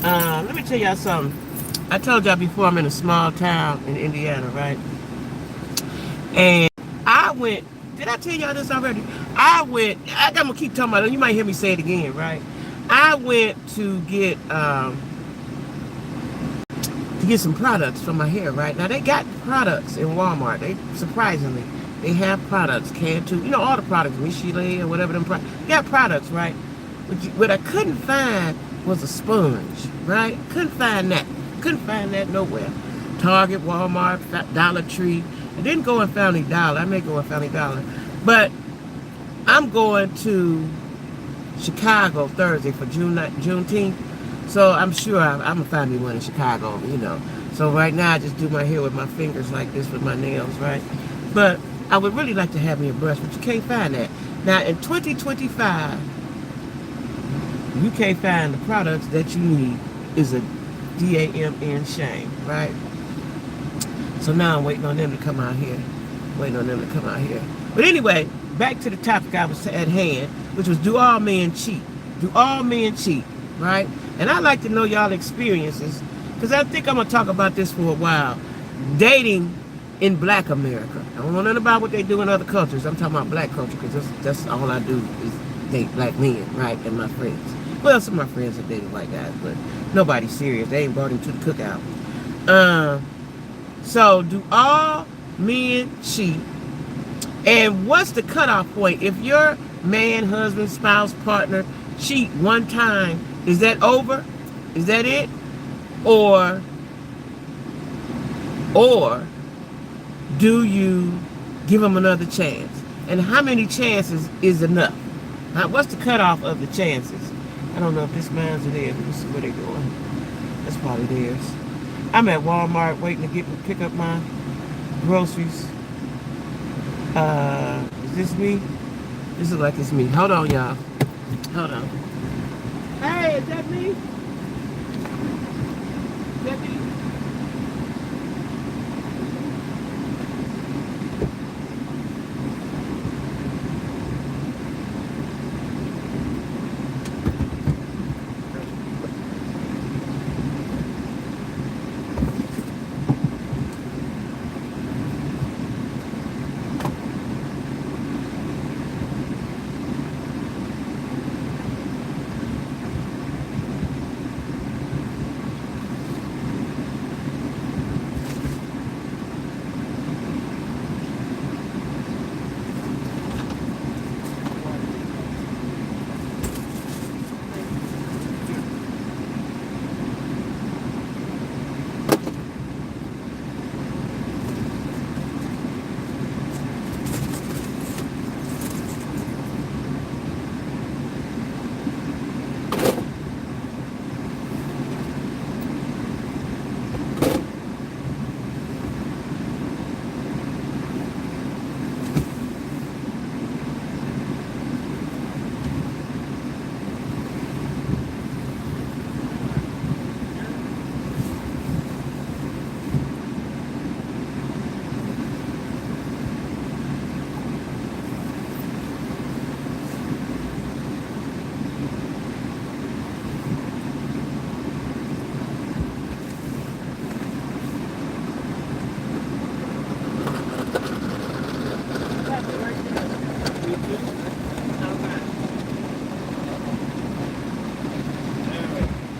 Let me tell y'all something. I told y'all before I'm in a small town in Indiana, right? And I went, did I tell y'all this already? I'm gonna keep talking about it. You might hear me say it again, right? I went to get some products for my hair, right? Now they got products in Walmart. Surprisingly, they have products, canned too. You know, all the products, Michele or whatever them products. They got products, right? What I couldn't find was a sponge, right? Couldn't find that nowhere. Target, Walmart, Dollar Tree. I didn't go in Family Dollar. I may go in Family Dollar. But I'm going to Chicago Thursday for Juneteenth. So I'm sure I'm gonna find me one in Chicago, you know. So right now I just do my hair with my fingers like this with my nails, right? But I would really like to have me a brush, but you can't find that. Now in 2025, you can't find the products that you need is a DAMN shame, right? So now I'm waiting on them to come out here. But anyway, back to the topic I was at hand, which was do all men cheat? Do all men cheat, right? And I'd like to know y'all experiences, because I think I'm going to talk about this for a while. Dating in Black America. I don't know nothing about what they do in other cultures. I'm talking about Black culture, because that's all I do is date Black men, right? And my friends. Well, some of my friends have dated white guys, but nobody's serious. They ain't brought him to the cookout. So, do all men cheat? And what's the cutoff point? If your man, husband, spouse, partner cheat one time, is that over? Is that it? Or do you give them another chance? And how many chances is enough? What's the cutoff of the chances? I don't know if this mine's or theirs. Let me see where they're going. That's probably theirs. I'm at Walmart waiting to pick up my groceries. Is this me? This looks like it's me. Hold on, y'all. Hold on. Hey, is that me? Is that me?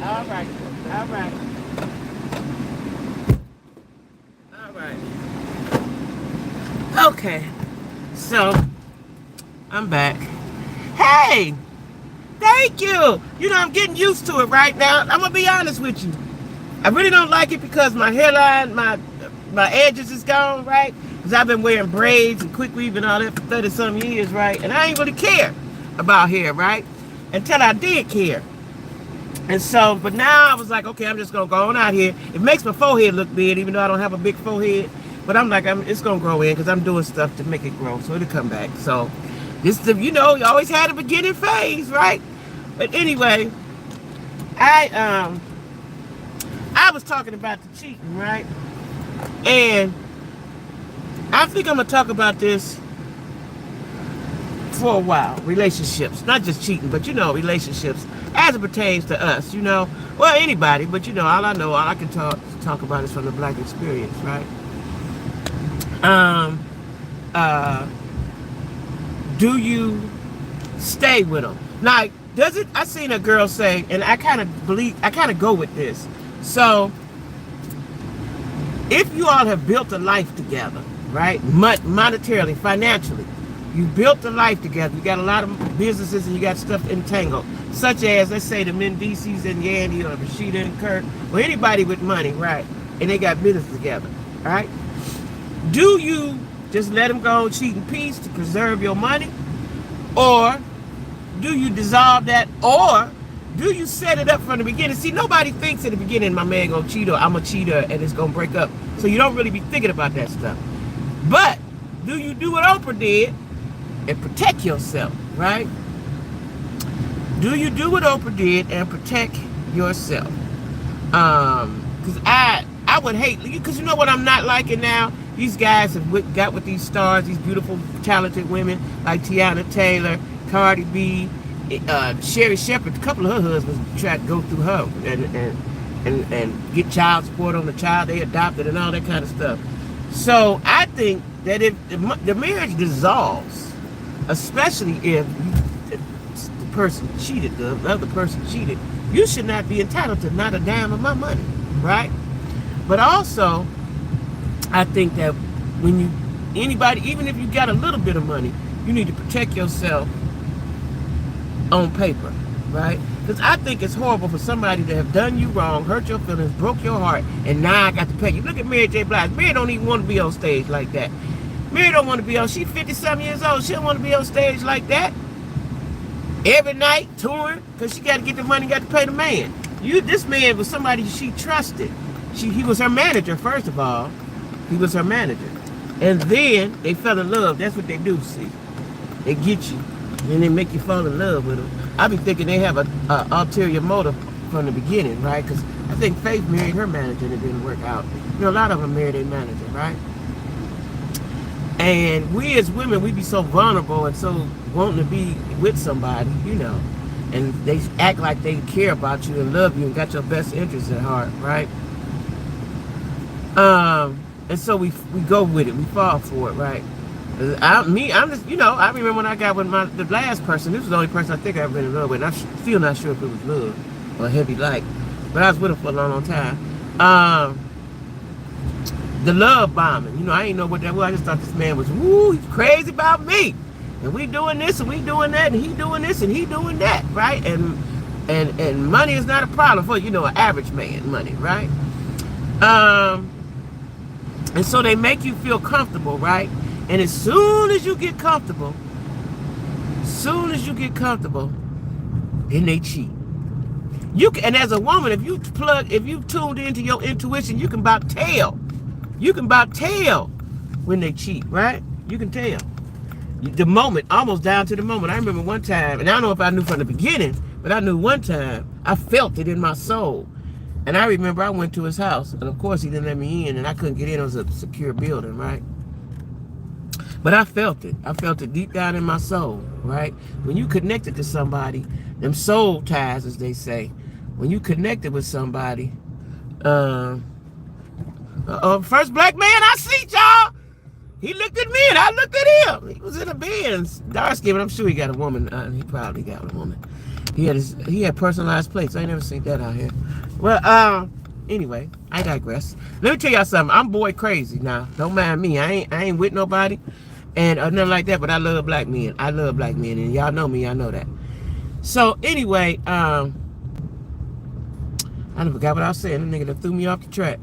All right. All right. All right. Okay. So, I'm back. Hey! Thank you! You know, I'm getting used to it right now. I'm gonna be honest with you. I really don't like it because my hairline, my edges is gone, right? Because I've been wearing braids and quick weave and all that for 30-some years, right? And I ain't really care about hair, right? Until I did care. And so, but now I was like, okay, I'm just going to go on out here. It makes my forehead look big, even though I don't have a big forehead. But I'm like, it's going to grow in because I'm doing stuff to make it grow. So it'll come back. So this is, you know, you always had a beginning phase, right? But anyway, I was talking about the cheating, right? And I think I'm going to talk about this for a while. Relationships. Not just cheating, but, you know, relationships. as it pertains to us, you know. Well, anybody, but you know, all I can talk about is from the black experience, right? Um, uh, do you stay with them? Now, does it? I seen a girl say, and I kind of go with this. So, if you all have built a life together, right, monetarily, financially, you built a life together. You got a lot of businesses and you got stuff entangled, such as, let's say, the Mendices and Yandy or Rashida and Kurt, or anybody with money, right, and they got business together, right? Do you just let them go cheat in peace to preserve your money? Or do you dissolve that? Or do you set it up from the beginning? See, nobody thinks in the beginning, my man gonna cheat or I'm a cheater and it's gonna break up. So you don't really be thinking about that stuff. But do you do what Oprah did and protect yourself, right? Do you do what Oprah did and protect yourself? Because I would hate, because you know what I'm not liking now? These guys have got with these stars, these beautiful, talented women like Tiana Taylor, Cardi B, Sherry Shepherd. A couple of her husbands tried to go through her and get child support on the child they adopted and all that kind of stuff. So I think that if the marriage dissolves, especially if the person cheated, the other person cheated, you should not be entitled to not a dime of my money, right? But also, I think that when anybody, even if you got a little bit of money, you need to protect yourself on paper, right? Because I think it's horrible for somebody to have done you wrong, hurt your feelings, broke your heart, and now I got to pay you. Look at Mary J. Blige. Mary don't even want to be on stage like that. Mary don't want to be on, she's 50-something years old. She don't want to be on stage like that. Every night, touring, because she got to get the money, got to pay the man. This man was somebody she trusted. He was her manager, first of all. He was her manager. And then they fell in love. That's what they do, see. They get you. And they make you fall in love with them. I be thinking they have a ulterior motive from the beginning, right? Because I think Faith married her manager and it didn't work out. You know, a lot of them marry their manager, right? And we as women, we be so vulnerable and so wanting to be with somebody, you know. And they act like they care about you and love you and got your best interests at heart, right? And so we go with it. We fall for it, right? I'm just, you know, I remember when I got with the last person. This was the only person I think I ever been in love with. And I'm still not sure if it was love or heavy like, but I was with him for a long, long time. The love bombing, you know, I didn't know what that was. I just thought this man was, woo, he's crazy about me, and we doing this and we doing that, and he doing this and he doing that, right? And money is not a problem for, you know, an average man, money, right? And so they make you feel comfortable, right? And as soon as you get comfortable, then they cheat. And as a woman, if you tuned into your intuition, you can about tell. You can about tell when they cheat, right? You can tell. The moment, almost down to the moment. I remember one time, and I don't know if I knew from the beginning, but I knew one time, I felt it in my soul. And I remember I went to his house, and of course he didn't let me in, and I couldn't get in. It was a secure building, right? But I felt it. I felt it deep down in my soul, right? When you connected to somebody, them soul ties, as they say, when you connected with somebody, first black man I see, y'all. He looked at me and I looked at him. He was in a Benz, dark skin, but I'm sure he got a woman. He probably got a woman. He had personalized plates. I ain't never seen that out here. Well, anyway, I digress. Let me tell y'all something. I'm boy crazy now. Don't mind me. I ain't with nobody and nothing like that. But I love black men. I love black men, and y'all know me. Y'all know that. So anyway, I done forgot what I was saying. The nigga that threw me off the track.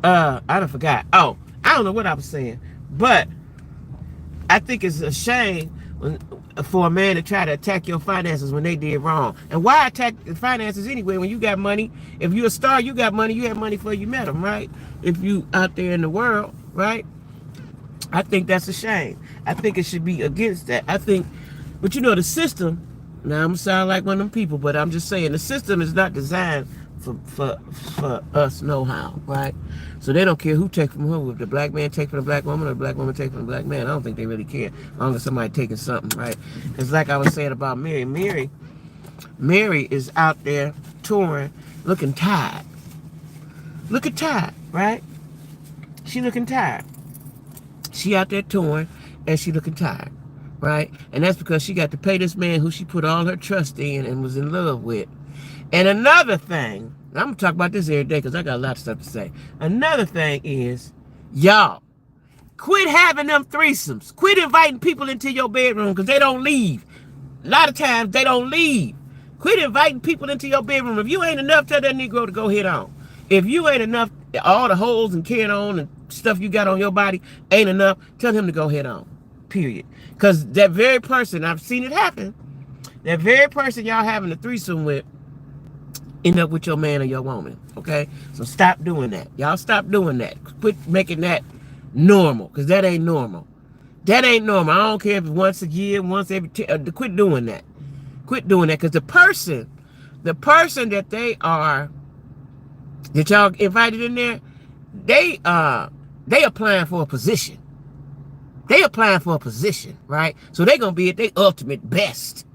I done forgot. Oh, I don't know what I was saying, but I think it's a shame for a man to try to attack your finances when they did wrong. And why attack the finances anyway when you got money? If you're a star, you got money. You had money before you met them, right? If you out there in the world, right? I think that's a shame. I think it should be against that. I think, but you know, the system, now I'm gonna sound like one of them people, but I'm just saying the system is not designed for us know-how, right? So they don't care who take from who. If the black man take from the black woman or the black woman take from the black man, I don't think they really care. As long as somebody taking something, right? It's like I was saying about Mary. Mary Mary is out there touring, looking tired. Looking tired, right? She looking tired. She out there touring, and she looking tired, right? And that's because she got to pay this man who she put all her trust in and was in love with. And another thing, I'm going to talk about this every day because I got a lot of stuff to say. Another thing is, y'all, quit having them threesomes. Quit inviting people into your bedroom because they don't leave. A lot of times, they don't leave. Quit inviting people into your bedroom. If you ain't enough, tell that Negro to go head on. If you ain't enough, all the holes and carrying on and stuff you got on your body ain't enough, tell him to go head on. Period. Because that very person, I've seen it happen, that very person y'all having a threesome with, end up with your man or your woman. Okay? So stop doing that. Y'all stop doing that. Quit making that normal. Because that ain't normal. That ain't normal. I don't care if it's once a year, once every quit doing that. Quit doing that. Because the person that they are, that y'all invited in there, they applying for a position. They applying for a position, right? So they gonna be at their ultimate best.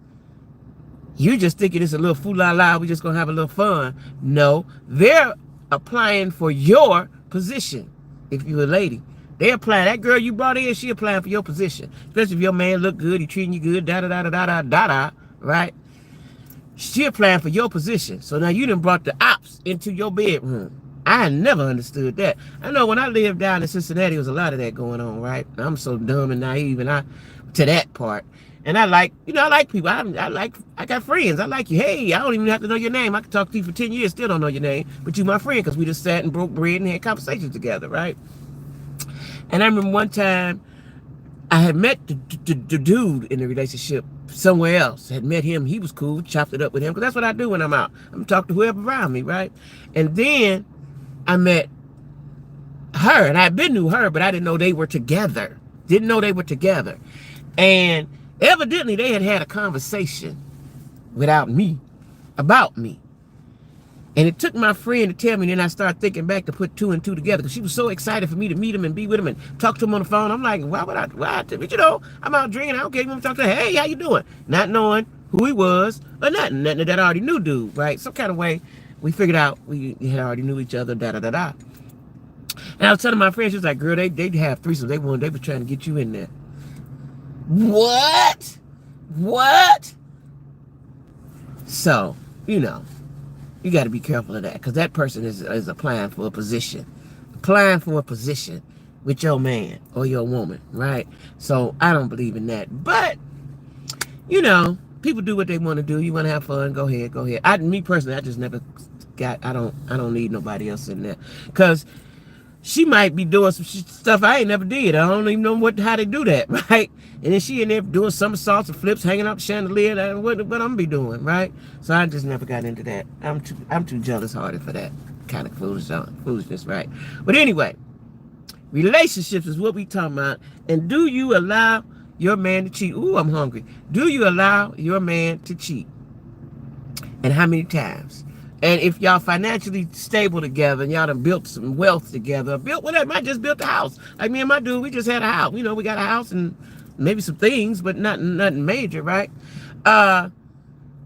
You just thinking it's a little fool-la-la, we just gonna have a little fun. No, they're applying for your position. If you're a lady, they applying. That girl you brought in, she applying for your position. Especially if your man look good, he treating you good, da-da-da-da-da-da-da, right? She applying for your position. So now you done brought the ops into your bedroom. I never understood that. I know when I lived down in Cincinnati, there was a lot of that going on, right? I'm so dumb and naive to that part. And I like people. I got friends. I like you. Hey, I don't even have to know your name. I can talk to you for 10 years, still don't know your name. But you my friend because we just sat and broke bread and had conversations together, right? And I remember one time I had met the dude in the relationship somewhere else. I had met him. He was cool. Chopped it up with him because that's what I do when I'm out. I'm talking to whoever around me, right? And then I met her, and I knew her, but I didn't know they were together. Didn't know they were together. And evidently they had a conversation without me, about me. And it took my friend to tell me, and then I started thinking back to put two and two together because she was so excited for me to meet him and be with him and talk to him on the phone. I'm like, but you know, I'm out drinking. I don't care if you talk to her. Hey, how you doing? Not knowing who he was or nothing that I already knew dude, right? Some kind of way we figured out we had already knew each other, da-da-da-da. And I was telling my friend, she was like, girl, they have threesomes. They were trying to get you in there. What? So, you know, you got to be careful of that because that person is applying for a position. Applying for a position with your man or your woman, right? So I don't believe in that. But, you know, people do what they want to do. You want to have fun, go ahead. Me personally, I just never I don't need nobody else in there. Because she might be doing some stuff I ain't never did. I don't even know how they do that, right? And then she in there doing somersaults and flips, hanging up the chandelier. What I'm gonna be doing, right? So I just never got into that. I'm too jealous-hearted for that kind of foolishness, right? But anyway, relationships is what we talking about. And do you allow your man to cheat? Ooh, I'm hungry. Do you allow your man to cheat? And how many times? And if y'all financially stable together and y'all done built some wealth together, might just built a house. Like me and my dude, we just had a house. You know, we got a house and maybe some things, but nothing major, right?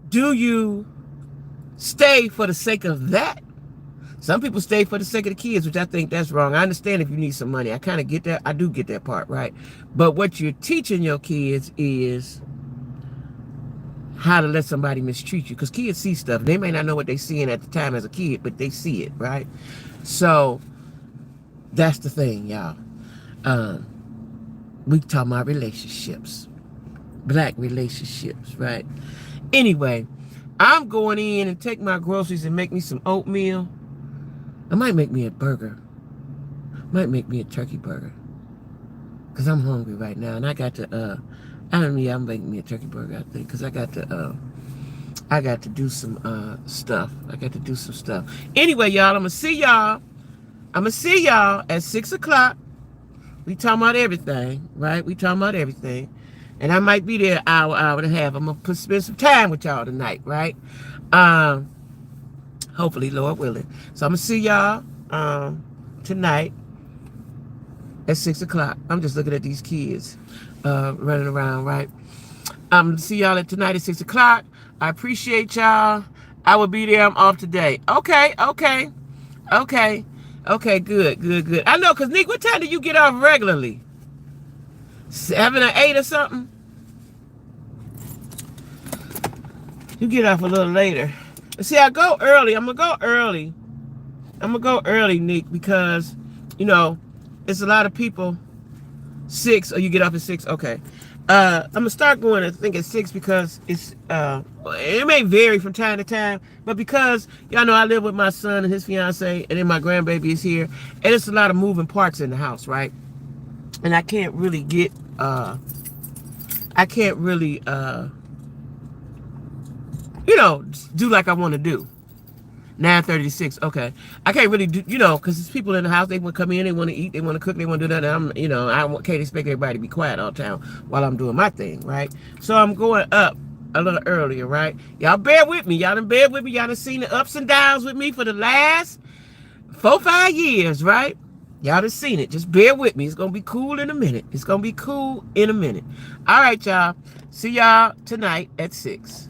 Do you stay for the sake of that? Some people stay for the sake of the kids, which I think that's wrong. I understand if you need some money. I kind of get that. I do get that part, right? But what you're teaching your kids is how to let somebody mistreat you, because kids see stuff. They may not know what they seeing at the time as a kid, but they see it, right? So that's the thing, y'all. We talking about relationships, black relationships, right? Anyway, I'm going in and take my groceries and make me some oatmeal. I might make me a burger. Might make me a turkey burger, because I'm hungry right now, and I got to I'm making me a turkey burger, I think, because I got to do some stuff. I got to do some stuff. Anyway, y'all, I'm gonna see y'all at 6 o'clock. We talking about everything, right? We talking about everything. And I might be there an hour and a half. I'm gonna spend some time with y'all tonight, right? Hopefully, Lord willing. So I'm gonna see y'all tonight at 6 o'clock. I'm just looking at these kids running around, right? See y'all at tonight at 6 o'clock. I appreciate y'all. I will be there. I'm off today. Okay. Good. I know, because Nick, what time do you get off regularly? 7 or 8 or something? You get off a little later. See, I go early. I'm going to go early, Nick, because, you know, it's a lot of people. 6, or you get off at 6? Okay. I'm going to start going, I think, at 6 because it's, it may vary from time to time, but because, y'all know, I live with my son and his fiance, and then my grandbaby is here, and it's a lot of moving parts in the house, right? And I can't really get, you know, do like I want to do. 9:30 to 6. Okay. I can't really do, you know, because there's people in the house. They want to come in, they want to eat, they want to cook, they want to do that. And I'm, you know, I can't expect everybody to be quiet all the time while I'm doing my thing, right? So I'm going up a little earlier, right? Y'all bear with me. Y'all done bear with me. Y'all done seen the ups and downs with me for the last 4-5 years, right? Y'all done seen it. Just bear with me. It's going to be cool in a minute. It's going to be cool in a minute. All right, y'all. See y'all tonight at 6.